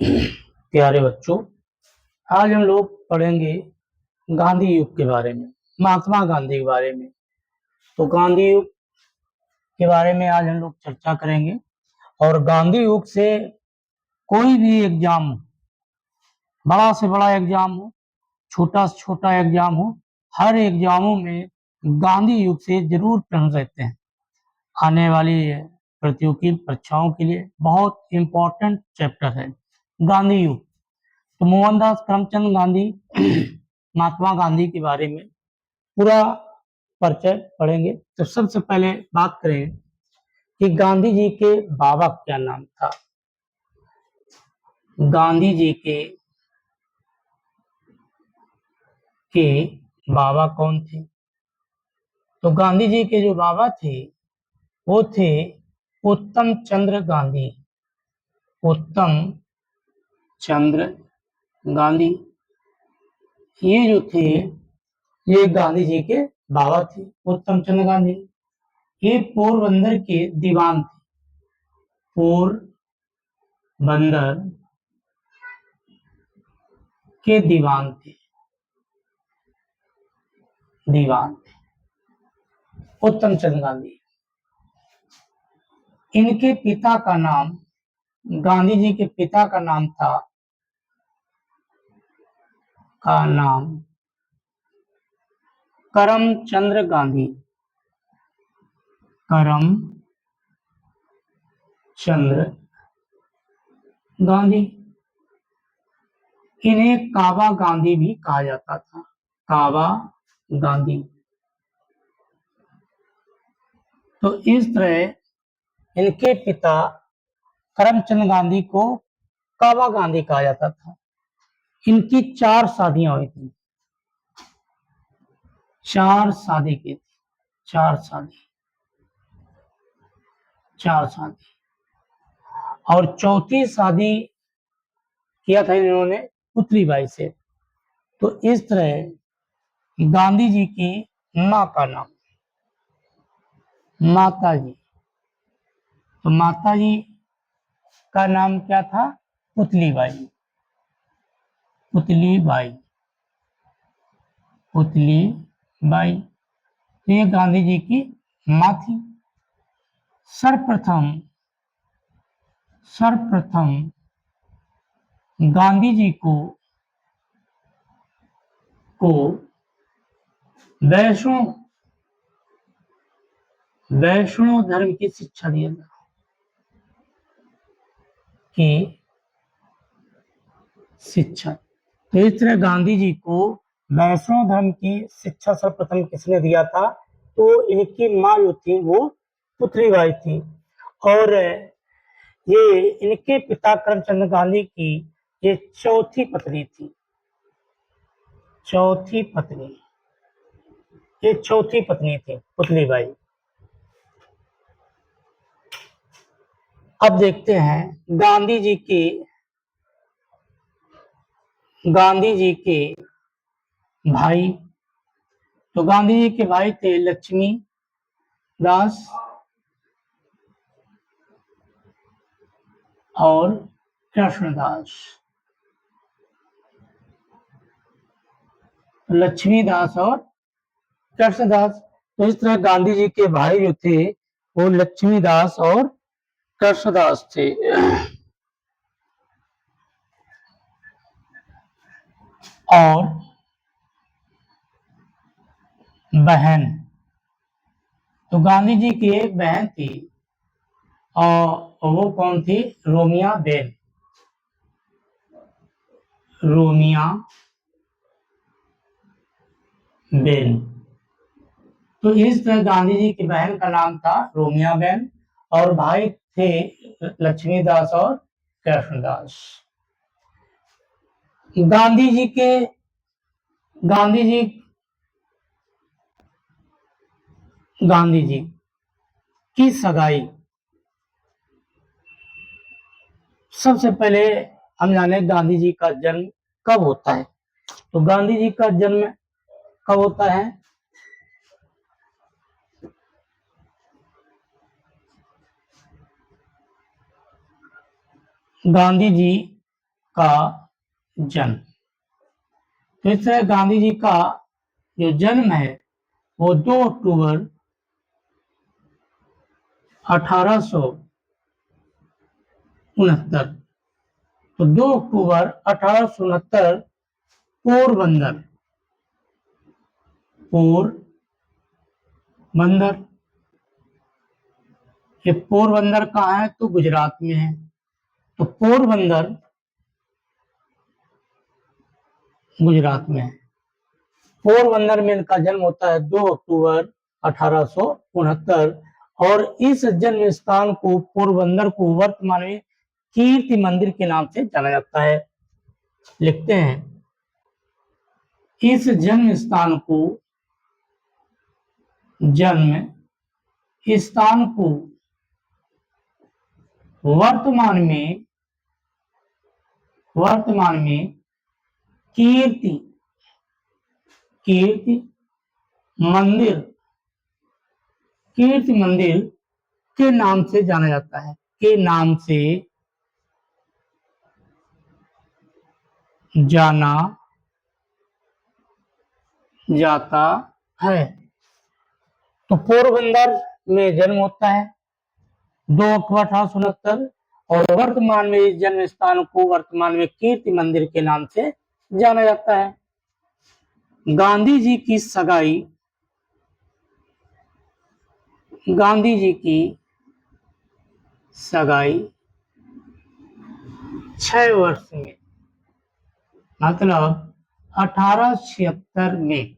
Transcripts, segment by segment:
प्यारे बच्चों, आज हम लोग पढ़ेंगे गांधी युग के बारे में, महात्मा गांधी के बारे में। तो गांधी युग के बारे में आज हम लोग चर्चा करेंगे। और गांधी युग से कोई भी एग्जाम, बड़ा से बड़ा एग्जाम हो, छोटा से छोटा एग्जाम हो, हर एग्जामों में गांधी युग से जरूर प्रश्न रहते हैं। आने वाली प्रतियोगी परीक्षाओं के लिए बहुत इंपॉर्टेंट चैप्टर है गांधी युग। तो मोहनदास करमचंद गांधी महात्मा गांधी के बारे में पूरा परिचय पढ़ेंगे। तो सबसे पहले बात करें कि गांधी जी के बाबा क्या नाम था। गांधी जी के बाबा कौन थे? तो गांधी जी के जो बाबा थे वो थे उत्तम चंद्र गांधी। उत्तम चंद्र गांधी ये जो थे, ये गांधी जी के बाबा थे, उत्तम चंद्र गांधी। ये पोरबंदर के दीवान थे। पोरबंदर के दीवान थे। दीवान उत्तम चंद्र गांधी। इनके पिता का नाम, गांधी जी के पिता का नाम था करमचंद गांधी। करमचंद गांधी। इन्हें काबा गांधी भी कहा जाता था। काबा गांधी। तो इस तरह इनके पिता करमचंद गांधी को काबा गांधी कहा जाता था। इनकी 4 शादियां हुई थी। 4 शादी की थी। 4 शादी। और चौथी शादी किया था इन्होंने पुतली बाई से। तो इस तरह गांधी जी की माँ का नाम, माता जी। तो माता जी का नाम क्या था? पुतली बाई। पुतली बाई। पुतली बाई। तो ये गांधी जी की माँ थी। सर्वप्रथम गांधी जी को वैष्णव धर्म की शिक्षा दी गई की शिक्षा। तो इस तरह गांधी जी को वैष्णव धर्म की शिक्षा सर्वप्रथम किसने दिया था? तो इनकी माँ जो थी वो पुतलीबाई थी। और ये इनके पिता करमचंद गांधी की ये चौथी पत्नी थी। चौथी पत्नी। ये चौथी पत्नी थी पुतलीबाई। अब देखते हैं गांधी जी के भाई। तो गांधी जी के भाई थे लक्ष्मी दास और कृष्णदास। लक्ष्मीदास और कृष्णदास। तो इस तरह गांधी जी के भाई जो थे वो लक्ष्मीदास और कृष्णदास थे। और बहन, तो गांधी जी की एक बहन थी और वो कौन थी? रोमिया बेन। रोमिया बेन। तो इस तरह गांधी जी की बहन का नाम था रोमिया बेन और भाई थे लक्ष्मीदास और कृष्णदास। गांधी जी की सगाई। सबसे पहले हम जाने गांधी जी का जन्म कब होता है। तो गांधी जी का जन्म कब होता है? गांधी जी का जन्म। तो इस तरह गांधी जी का जो जन्म है वो 2 अक्टूबर 1869। तो 2 अक्टूबर 1869 पोरबंदर ये पोरबंदर कहाँ है? तो गुजरात में है। तो पोरबंदर गुजरात में है। पोरबंदर में इनका जन्म होता है 2 अक्टूबर 1869 और इस जन्म स्थान को पोरबंदर को वर्तमान में कीर्ति मंदिर के नाम से जाना जाता है। लिखते हैं इस जन्म स्थान को वर्तमान में कीर्ति मंदिर के नाम से जाना जाता है। के नाम से जाना जाता है। तो पोरबंदर में जन्म होता है 2 अक्टूबर 1869 और वर्तमान में इस जन्म स्थान को वर्तमान में कीर्ति मंदिर के नाम से जाना जाता है। गांधी जी की सगाई 6 वर्ष में, मतलब 1876 में।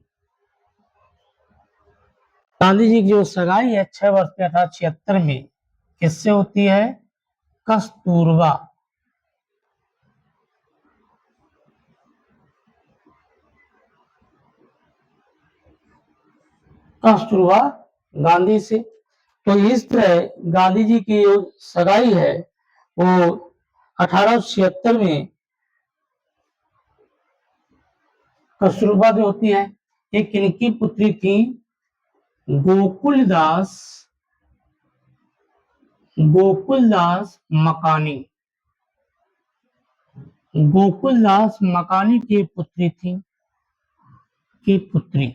गांधी जी की जो सगाई है 6 वर्ष में 1876 में किससे होती है? कस्तूरबा गांधी से। तो इस तरह गांधी जी की जो सगाई है वो 1876 में कस्तूरबा से होती है। एक इनकी पुत्री थी गोकुलदास मकानी की पुत्री।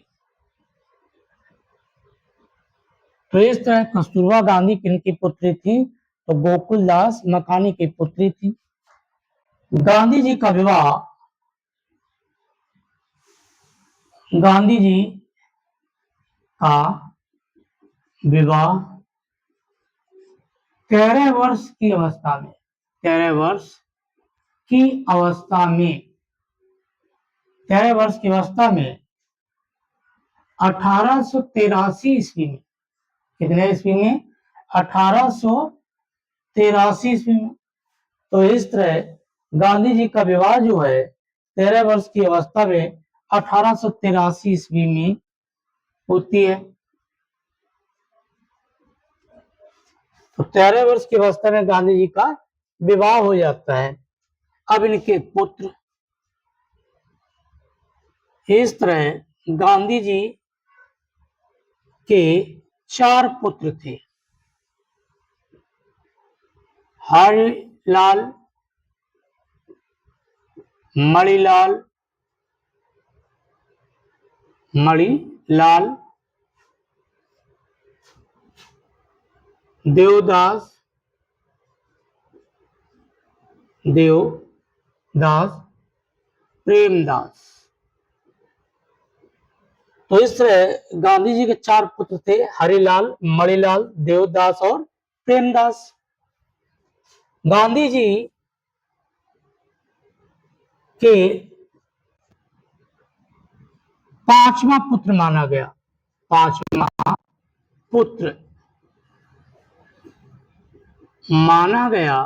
तो इस तरह कस्तूरबा गांधी किनकी पुत्री थी? तो गोकुलदास मकानी की पुत्री थी। गांधी जी का विवाह 13 वर्ष की अवस्था में 13 वर्ष की अवस्था में 1883 ईस्वी में। कितने ईस्वी में? 1883 ईस्वी में। तो इस तरह गांधी जी का विवाह जो है 13 वर्ष की अवस्था में 1883 ईस्वी में होती है। तो 13 वर्ष की अवस्था में गांधी जी का विवाह हो जाता है। अब इनके पुत्र, इस तरह गांधी जी के 4 पुत्र थे। हरिलाल, मणिलाल, देवदास, प्रेमदास। तो इस तरह गांधी जी के 4 पुत्र थे, हरिलाल, मणिलाल, देवदास और प्रेमदास। गांधी जी के 5वां पुत्र माना गया। 5वां पुत्र माना गया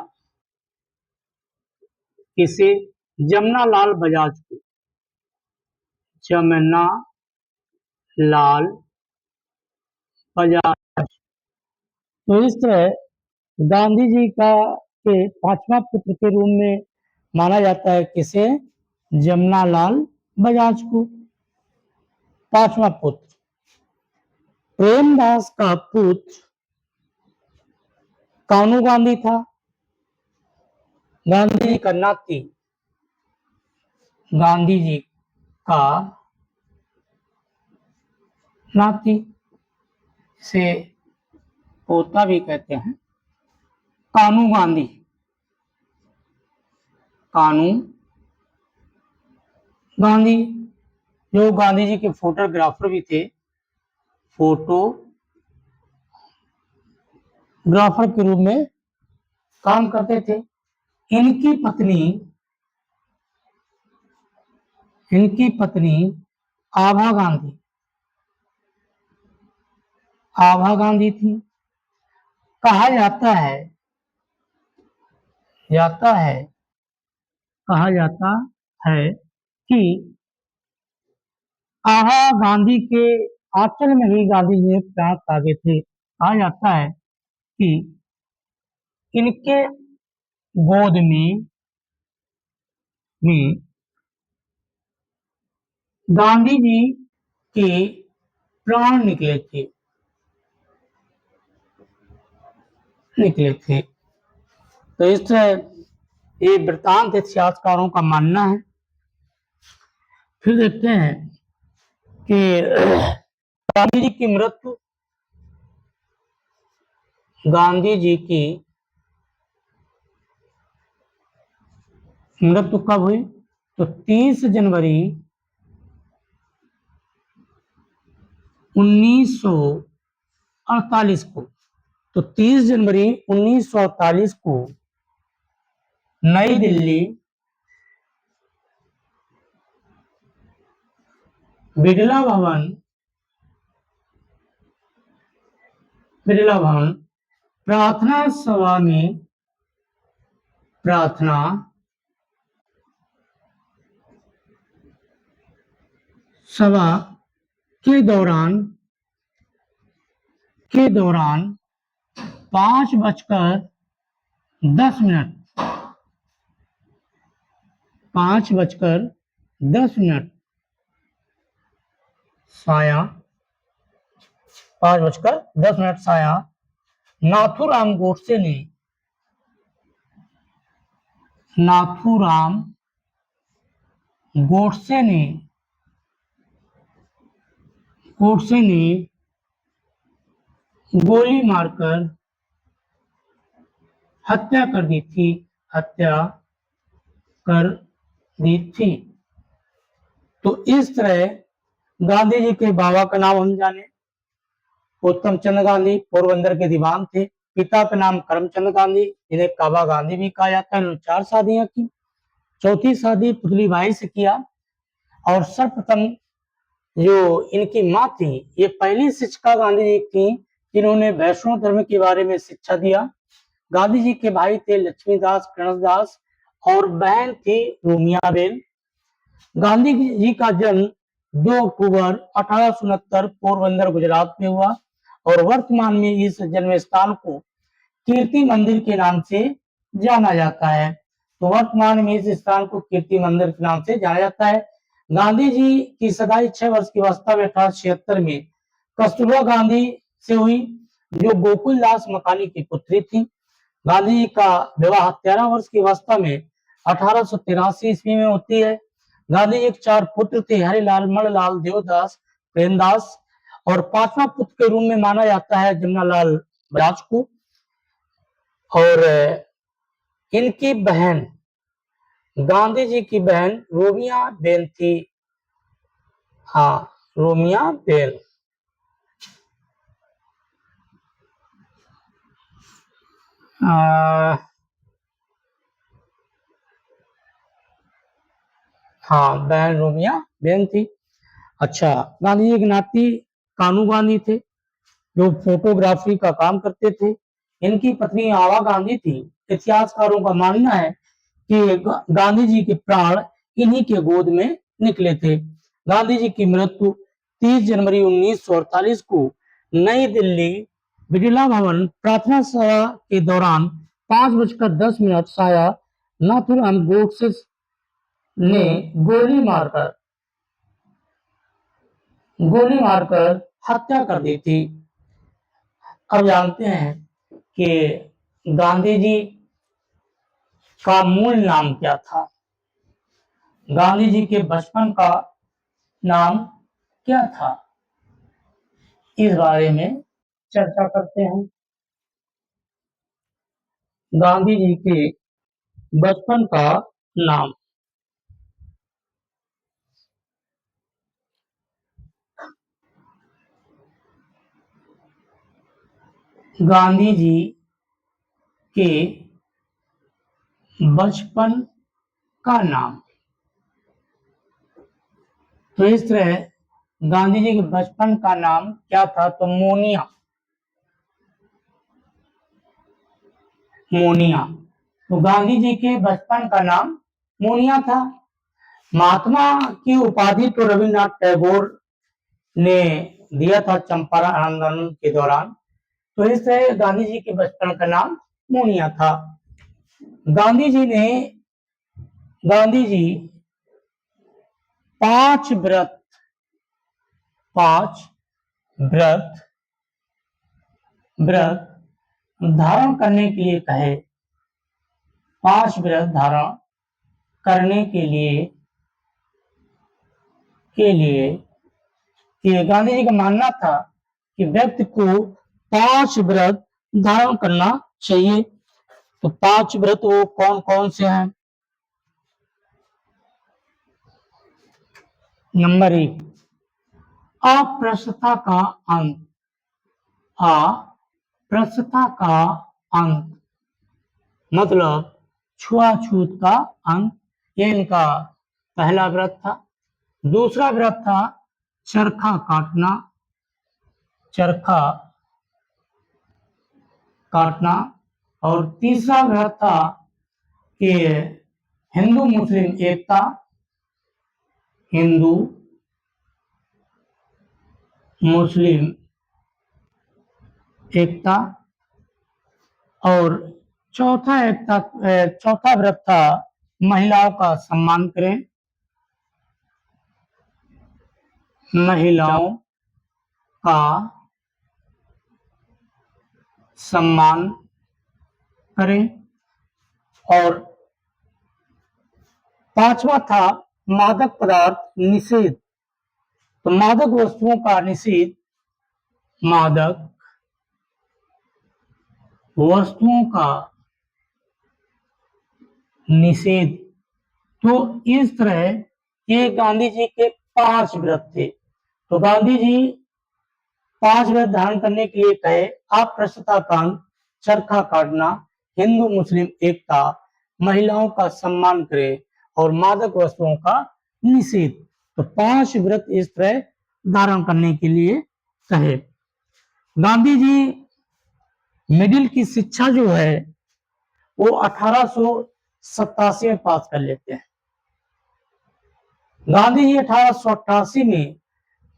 किसे? जमनालाल बजाज को। जमनालाल बजाज। तो इस तरह गांधी जी का के 5वां पुत्र के रूप में माना जाता है किसे? जमनालाल बजाज को 5वां पुत्र। प्रेमदास का पुत्र कानू गांधी था। गांधी जी का नाती गांधी जी का नाती, से पोता भी कहते हैं, कानू गांधी। कानू गांधी जो गांधी जी के फोटोग्राफर भी थे, फोटोग्राफर के रूप में काम करते थे। इनकी पत्नी आभा गांधी थी। कहा जाता है कि आभा गांधी के आंचल में ही गांधी जी ने प्राण त्यागे थे। कहा जाता है कि इनके गोद में गांधी जी के प्राण निकले थे। तो इस तरह ये वृत्तांत इतिहासकारों का मानना है। फिर देखते हैं कि गांधी जी की मृत्यु कब हुई? तो 30 जनवरी 1948 को। तो 30 जनवरी 1948 को नई दिल्ली बिरला भवन प्रार्थना सभा के दौरान 5:10 साया 5:10 साया नाथूराम गोडसे ने गोली मारकर हत्या कर दी थी। तो इस तरह गांधी जी के बाबा का नाम हम जाने, उत्तम चंद्र गांधी पोरबंदर के दीवान थे। पिता का नाम करमचंद गांधी, जिन्हें काबा गांधी भी कहा जाता है। उन्होंने 4 शादियां की। चौथी शादी पुतली बाई से किया। और सर्वप्रथम जो इनकी माँ थी, ये पहली शिक्षिका गांधी जी थी जिन्होंने वैष्णव धर्म के बारे में शिक्षा दिया। गांधी जी के भाई थे लक्ष्मीदास, कर्णदास और बहन थी रोमियाबेन। गांधी जी का जन्म 2 अक्टूबर 1869 पोरबंदर गुजरात में हुआ और वर्तमान में इस जन्म स्थान को कीर्ति मंदिर के नाम से जाना जाता है। तो वर्तमान में इस स्थान को कीर्ति मंदिर के नाम से जाना जाता है। गांधी जी की सगाई 6 वर्ष की अवस्था में 1876 में कस्तूरबा गांधी से हुई, जो गोकुलदास मकानी की पुत्री थी। गांधी जी का विवाह 13 वर्ष की अवस्था में 1883 ईस्वी में होती है। गांधी जी के 4 पुत्र थे, हरिलाल, मणिलाल, देवदास, प्रेमदास, और 5वां पुत्र के रूप में माना जाता है जमनालाल बजाज को। और इनकी बहन, गांधी जी की बहन रोमिया बेन थी। हाँ, रोमिया बेन। हाँ, बहन रोमिया बेन थी। अच्छा, गांधी जी के नाती कानू गांधी थे, जो फोटोग्राफी का काम करते थे। इनकी पत्नी आवा गांधी थी। इतिहासकारों का मानना है कि गांधी जी के प्राण इन्हीं के गोद में निकले थे। गांधी जी की मृत्यु 30 जनवरी 1948 को नई दिल्ली बिरला भवन प्रार्थना सभा के दौरान 5:10 साया नाथूराम गोडसे ने गोली मारकर हत्या कर दी थी। अब जानते हैं कि गांधी जी का मूल नाम क्या था। गांधी जी के बचपन का नाम क्या था? इस बारे में चर्चा करते हैं। गांधी जी के बचपन का नाम। गांधी जी के बचपन का नाम। तो इस तरह गांधी जी के बचपन का नाम क्या था? तो मोनिया। मोनिया। तो गांधी जी के बचपन का नाम मोनिया था। महात्मा की उपाधि तो रविन्द्रनाथ टैगोर ने दिया था चंपारण आंदोलन के दौरान। तो इस तरह गांधी जी के बचपन का नाम मोनिया था। गांधी जी 5 व्रत धारण करने के लिए कहे। 5 व्रत धारण करने के लिए कि गांधी जी का मानना था कि व्यक्ति को 5 व्रत धारण करना चाहिए। तो 5 व्रत वो कौन कौन से हैं? नंबर 1, अस्पृश्यता का अंत। अस्पृश्यता का अंत मतलब छुआछूत का अंत। ये इनका पहला व्रत था। दूसरा व्रत था चरखा काटना। चरखा काटना। और तीसरा व्रत था कि हिंदू मुस्लिम एकता। हिंदू मुस्लिम एकता। और चौथा व्रत था महिलाओं का सम्मान करें। महिलाओं का सम्मान करें। और पांचवा था मादक पदार्थ निषेध। तो मादक वस्तुओं का निषेध। मादक वस्तुओं का निषेध। तो इस तरह ये गांधी जी के 5 व्रत थे। तो गांधी जी 5 व्रत धारण करने के लिए कहे। अस्पृश्यता का अंत, चरखा काटना, हिंदू मुस्लिम एकता, महिलाओं का सम्मान करे और मादक वस्तुओं का निषेध। तो 5 व्रत इस तरह धारण करने के लिए कहे। गांधी जी मिडिल की शिक्षा जो है वो 1887 में पास कर लेते हैं। गांधी जी 1888 में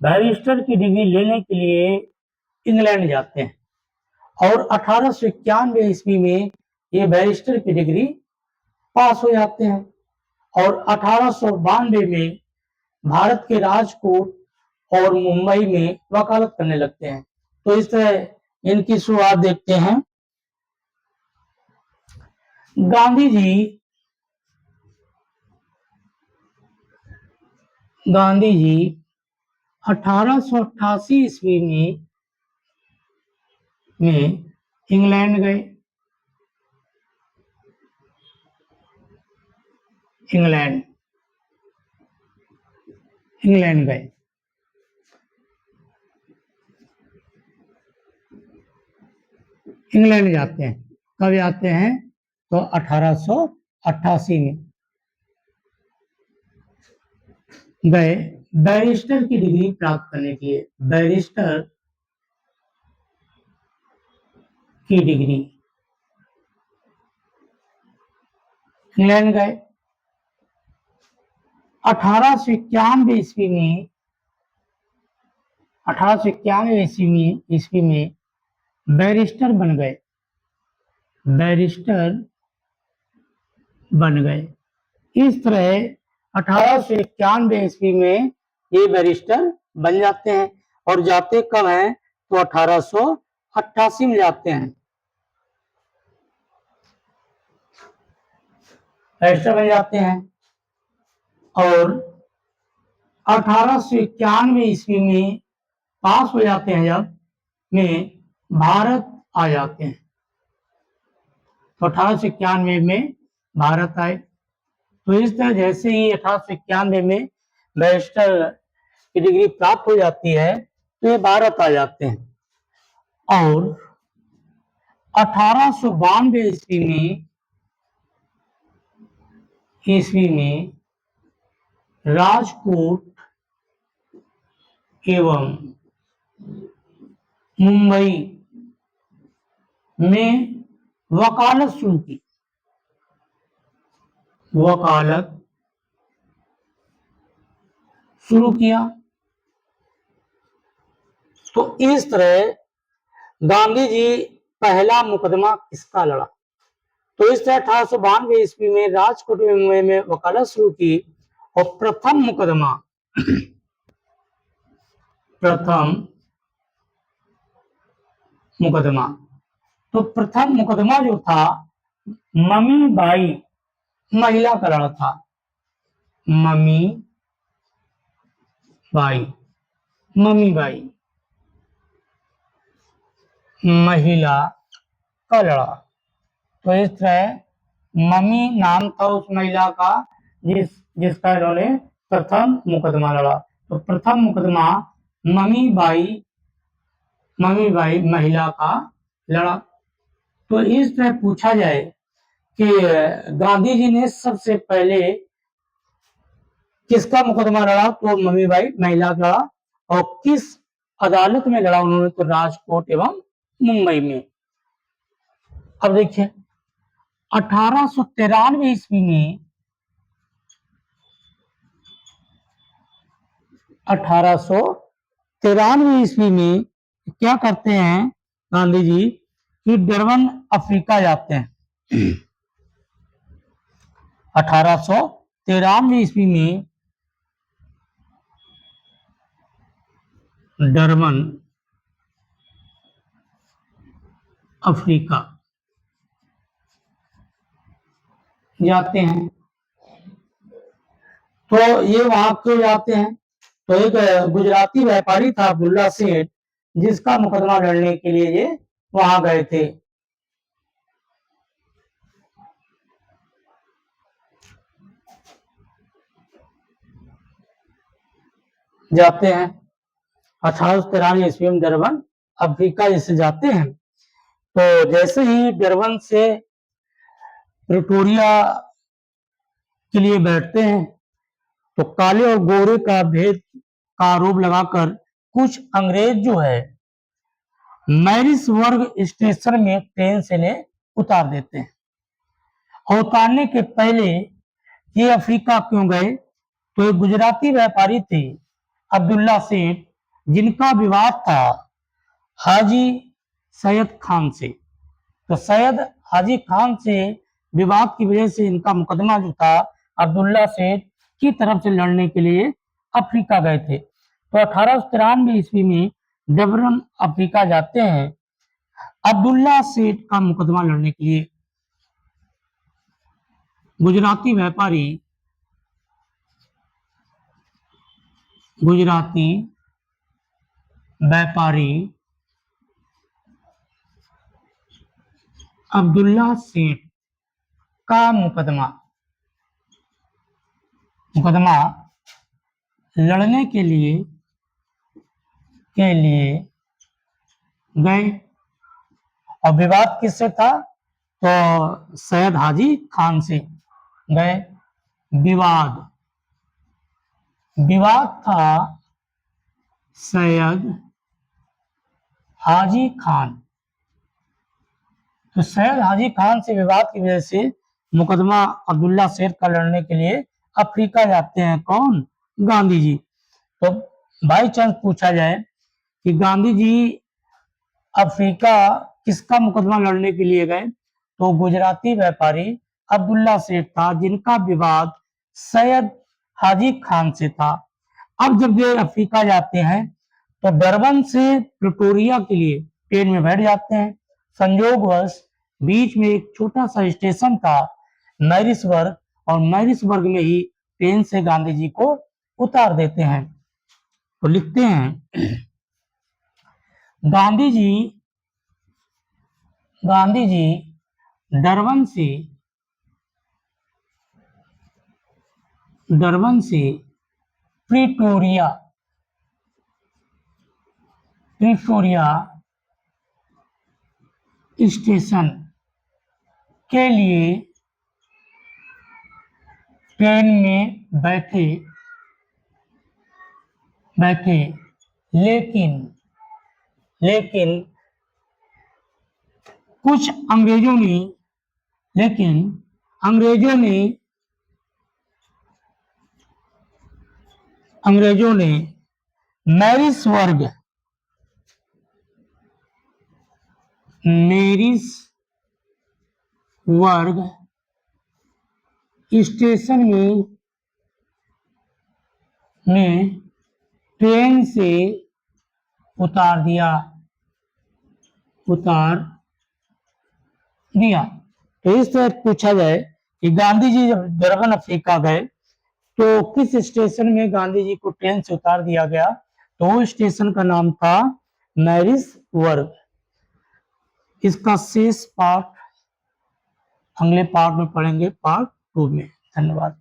बैरिस्टर की डिग्री लेने के लिए इंग्लैंड जाते हैं और 1891 ईस्वी में ये बैरिस्टर की डिग्री पास हो जाते हैं और 1892 में भारत के राजकोट और मुंबई में वकालत करने लगते हैं। तो इस तरह इनकी शुरुआत देखते हैं। गांधी जी 1888 ईस्वी में इंग्लैंड गए। इंग्लैंड गए। इंग्लैंड जाते हैं। कब जाते हैं? तो 1888 में गए बैरिस्टर की डिग्री प्राप्त करने के लिए। बैरिस्टर की डिग्री इंग्लैंड गए। 1891 ईस्वी में बैरिस्टर बन गए। इस तरह 1891 ईस्वी में ये बैरिस्टर बन जाते हैं और जाते कब हैं? तो 1888 में जाते हैं। बैरिस्टर बन जाते हैं। और 1891 ईस्वी में पास हो जाते हैं जब में भारत आ जाते हैं। तो 1891 में भारत आए। तो इस तरह जैसे ही 1891 में बैरिस्टर की डिग्री प्राप्त हो जाती है तो ये भारत आ जाते हैं। और 1892 ईस्वी में राजकोट एवं मुंबई में वकालत शुरू की। वकालत शुरू किया। तो इस तरह गांधी जी पहला मुकदमा किसका लड़ा? तो इस तरह 1892 ईस्वी में राजकोट में मुंबई में वकालत शुरू की और प्रथम मुकदमा तो प्रथम मुकदमा जो था ममी बाई महिला का लड़ा था। ममी बाई महिला का लड़ा। तो इस तरह ममी नाम था उस महिला का जिसका इन्होंने प्रथम मुकदमा लड़ा। तो प्रथम मुकदमा ममी बाई महिला का लड़ा। तो इस तरह पूछा जाए कि गांधी जी ने सबसे पहले किसका मुकदमा लड़ा? तो ममी बाई महिला का लड़ा। और किस अदालत में लड़ा उन्होंने? तो राजकोट एवं मुंबई में। अब देखिए 1893 ईस्वी में 1893 ईस्वी में क्या करते हैं गांधी जी कि डरबन अफ्रीका जाते हैं। 1893 ईस्वी में डरबन अफ्रीका जाते हैं। तो ये वहां क्यों जाते हैं? तो एक गुजराती व्यापारी था अब्दुल्ला सेठ, जिसका मुकदमा लड़ने के लिए ये वहां गए थे। जाते हैं 1893 ईस्वी में डरबन अफ्रीका जैसे जाते हैं। तो जैसे ही डरबन से प्रिटोरिया के लिए बैठते हैं तो काले और गोरे का भेद का आरोप लगाकर कुछ अंग्रेज जो है मैरिसबर्ग स्टेशन में ट्रेन से इन्हें उतार देते हैं। और उतारने के पहले ये अफ्रीका क्यों गए? तो एक गुजराती व्यापारी थे अब्दुल्ला सेठ, जिनका विवाद था हाजी सैयद खान से। तो सैयद हाजी खान से विवाद की वजह से इनका मुकदमा जो था अब्दुल्ला सेठ की तरफ से लड़ने के लिए अफ्रीका गए थे। तो 1893 ईस्वी में डरबन अफ्रीका जाते हैं अब्दुल्ला सेठ का मुकदमा लड़ने के लिए। गुजराती व्यापारी अब्दुल्ला सेठ का मुकदमा लड़ने के लिए गए। और विवाद किससे था? तो सैयद हाजी खान से गए। विवाद था सैयद हाजी खान। तो सैयद हाजी खान से विवाद की वजह से मुकदमा अब्दुल्ला सेठ का लड़ने के लिए अफ्रीका जाते हैं कौन? गांधी जी। तो बाई चांस पूछा जाए कि गांधी जी अफ्रीका किसका मुकदमा लड़ने के लिए गए? तो गुजराती व्यापारी अब्दुल्ला सेठ था, जिनका विवाद सैयद हाजी खान से था। अब जब ये अफ्रीका जाते हैं तो डरबन से प्रिटोरिया के लिए ट्रेन में बैठ जाते हैं। संयोगवश बीच में एक छोटा सा स्टेशन था मैरिसबर्ग, और मैरिसबर्ग में ही ट्रेन से गांधी जी को उतार देते हैं। तो लिखते हैं गांधी जी डरबन से प्रिटोरिया स्टेशन के लिए ट्रेन में बैठे, लेकिन कुछ अंग्रेजों ने मैरिसबर्ग स्टेशन में ट्रेन से उतार दिया। तो इस तरह पूछा जाए कि गांधी जी जब डरबन अफ्रीका गए तो किस स्टेशन में गांधी जी को ट्रेन से उतार दिया गया, तो वो स्टेशन का नाम था मैरिसबर्ग। इसका शेष पार्ट अगले पार्ट में पढ़ेंगे, पार्ट 2 में। धन्यवाद।